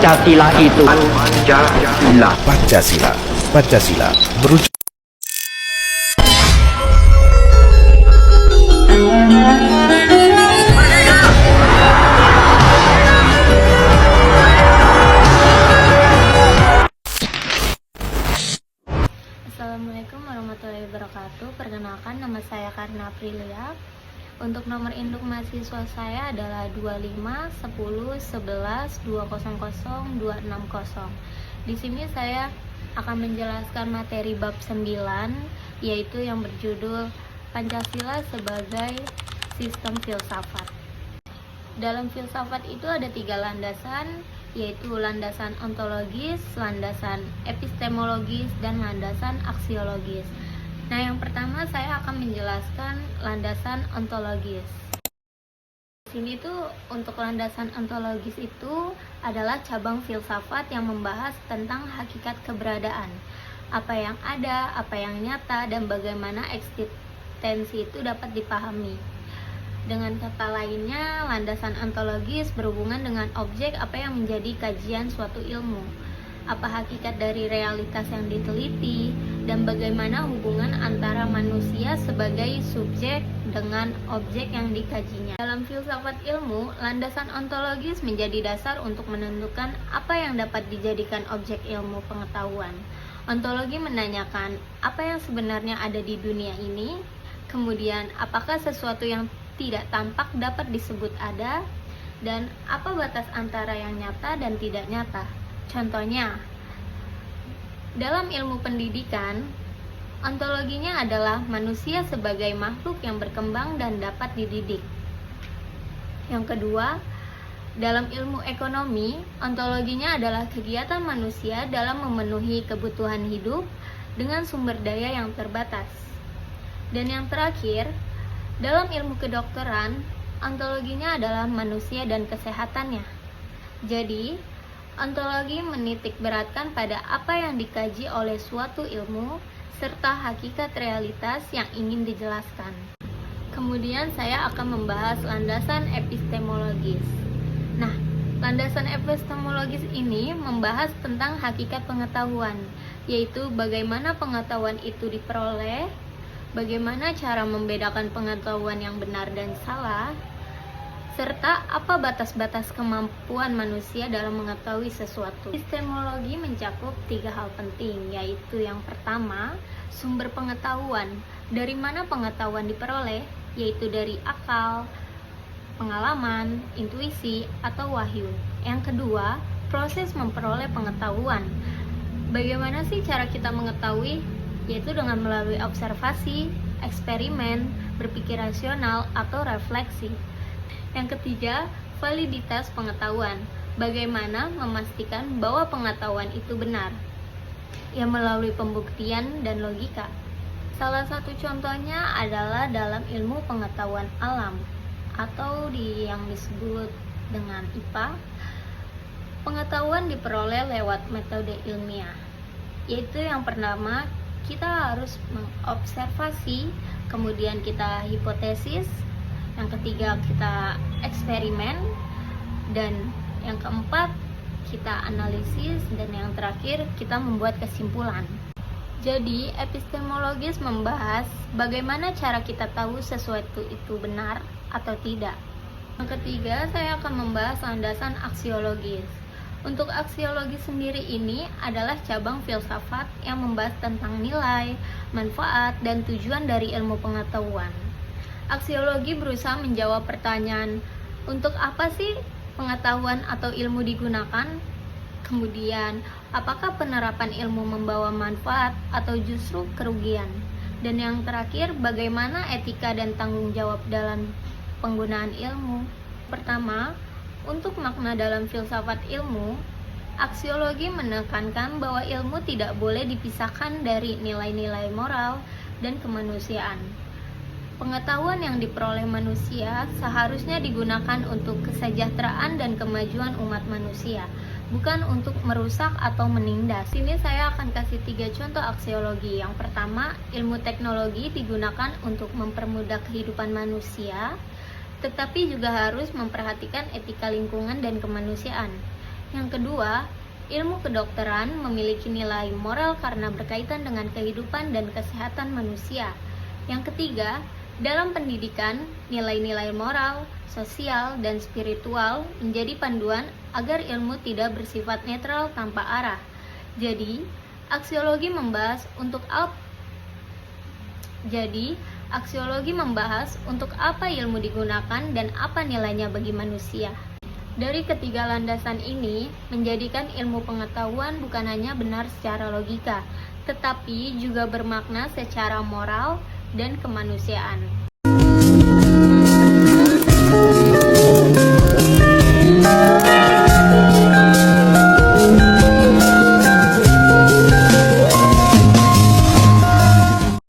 Pancasila itu Pancasila. Pancasila. Pancasila merujuk. Assalamualaikum warahmatullahi wabarakatuh. Perkenalkan, nama saya Karna Aprilia. Untuk nomor induk mahasiswa saya adalah 25 10 11 200 260. Di sini saya akan menjelaskan materi bab 9, yaitu yang berjudul Pancasila sebagai Sistem Filsafat. Dalam filsafat itu ada 3 landasan, yaitu landasan ontologis, landasan epistemologis, dan landasan aksiologis. Nah, yang pertama saya akan menjelaskan landasan ontologis. Di sini tuh untuk landasan ontologis itu adalah cabang filsafat yang membahas tentang hakikat keberadaan, apa yang ada, apa yang nyata, dan bagaimana eksistensi itu dapat dipahami. Dengan kata lainnya, landasan ontologis berhubungan dengan objek apa yang menjadi kajian suatu ilmu, apa hakikat dari realitas yang diteliti, dan bagaimana hubungan antara manusia sebagai subjek dengan objek yang dikajinya. Dalam filsafat ilmu, landasan ontologis menjadi dasar untuk menentukan apa yang dapat dijadikan objek ilmu pengetahuan. Ontologi menanyakan apa yang sebenarnya ada di dunia ini, kemudian apakah sesuatu yang tidak tampak dapat disebut ada, dan apa batas antara yang nyata dan tidak nyata. Contohnya, dalam ilmu pendidikan, ontologinya adalah manusia sebagai makhluk yang berkembang dan dapat dididik. Yang kedua, dalam ilmu ekonomi, ontologinya adalah kegiatan manusia dalam memenuhi kebutuhan hidup dengan sumber daya yang terbatas. Dan yang terakhir, dalam ilmu kedokteran, ontologinya adalah manusia dan kesehatannya. Jadi, ontologi menitik beratkan pada apa yang dikaji oleh suatu ilmu serta hakikat realitas yang ingin dijelaskan. Kemudian saya akan membahas landasan epistemologis. Nah, landasan epistemologis ini membahas tentang hakikat pengetahuan, yaitu bagaimana pengetahuan itu diperoleh, bagaimana cara membedakan pengetahuan yang benar dan salah, serta apa batas-batas kemampuan manusia dalam mengetahui sesuatu. Epistemologi mencakup 3 hal penting, yaitu yang pertama, sumber pengetahuan. Dari mana pengetahuan diperoleh? Yaitu dari akal, pengalaman, intuisi, atau wahyu. Yang kedua, proses memperoleh pengetahuan. Bagaimana sih cara kita mengetahui? Yaitu dengan melalui observasi, eksperimen, berpikir rasional, atau refleksi. Yang ketiga, validitas pengetahuan. Bagaimana memastikan bahwa pengetahuan itu benar? Ya, melalui pembuktian dan logika. Salah satu contohnya adalah dalam ilmu pengetahuan alam atau yang disebut dengan IPA. Pengetahuan diperoleh lewat metode ilmiah, yaitu yang pertama, kita harus mengobservasi, kemudian kita hipotesis, yang ketiga kita eksperimen, dan yang keempat kita analisis, dan yang terakhir kita membuat kesimpulan. Jadi epistemologis membahas bagaimana cara kita tahu sesuatu itu benar atau tidak. Yang ketiga, saya akan membahas landasan aksiologis. Untuk aksiologi sendiri ini adalah cabang filsafat yang membahas tentang nilai, manfaat, dan tujuan dari ilmu pengetahuan. Aksiologi berusaha menjawab pertanyaan, untuk apa sih pengetahuan atau ilmu digunakan? Kemudian, apakah penerapan ilmu membawa manfaat atau justru kerugian? Dan yang terakhir, bagaimana etika dan tanggung jawab dalam penggunaan ilmu? Pertama, untuk makna dalam filsafat ilmu, aksiologi menekankan bahwa ilmu tidak boleh dipisahkan dari nilai-nilai moral dan kemanusiaan. Pengetahuan yang diperoleh manusia seharusnya digunakan untuk kesejahteraan dan kemajuan umat manusia, bukan untuk merusak atau menindas. Sini saya akan kasih 3 contoh aksiologi. Yang pertama, ilmu teknologi digunakan untuk mempermudah kehidupan manusia, tetapi juga harus memperhatikan etika lingkungan dan kemanusiaan. Yang kedua, ilmu kedokteran memiliki nilai moral karena berkaitan dengan kehidupan dan kesehatan manusia. Yang ketiga, dalam pendidikan, nilai-nilai moral, sosial, dan spiritual menjadi panduan agar ilmu tidak bersifat netral tanpa arah. Jadi, aksiologi membahas untuk apa ilmu digunakan dan apa nilainya bagi manusia. Dari ketiga landasan ini, menjadikan ilmu pengetahuan bukan hanya benar secara logika, tetapi juga bermakna secara moral dan kemanusiaan.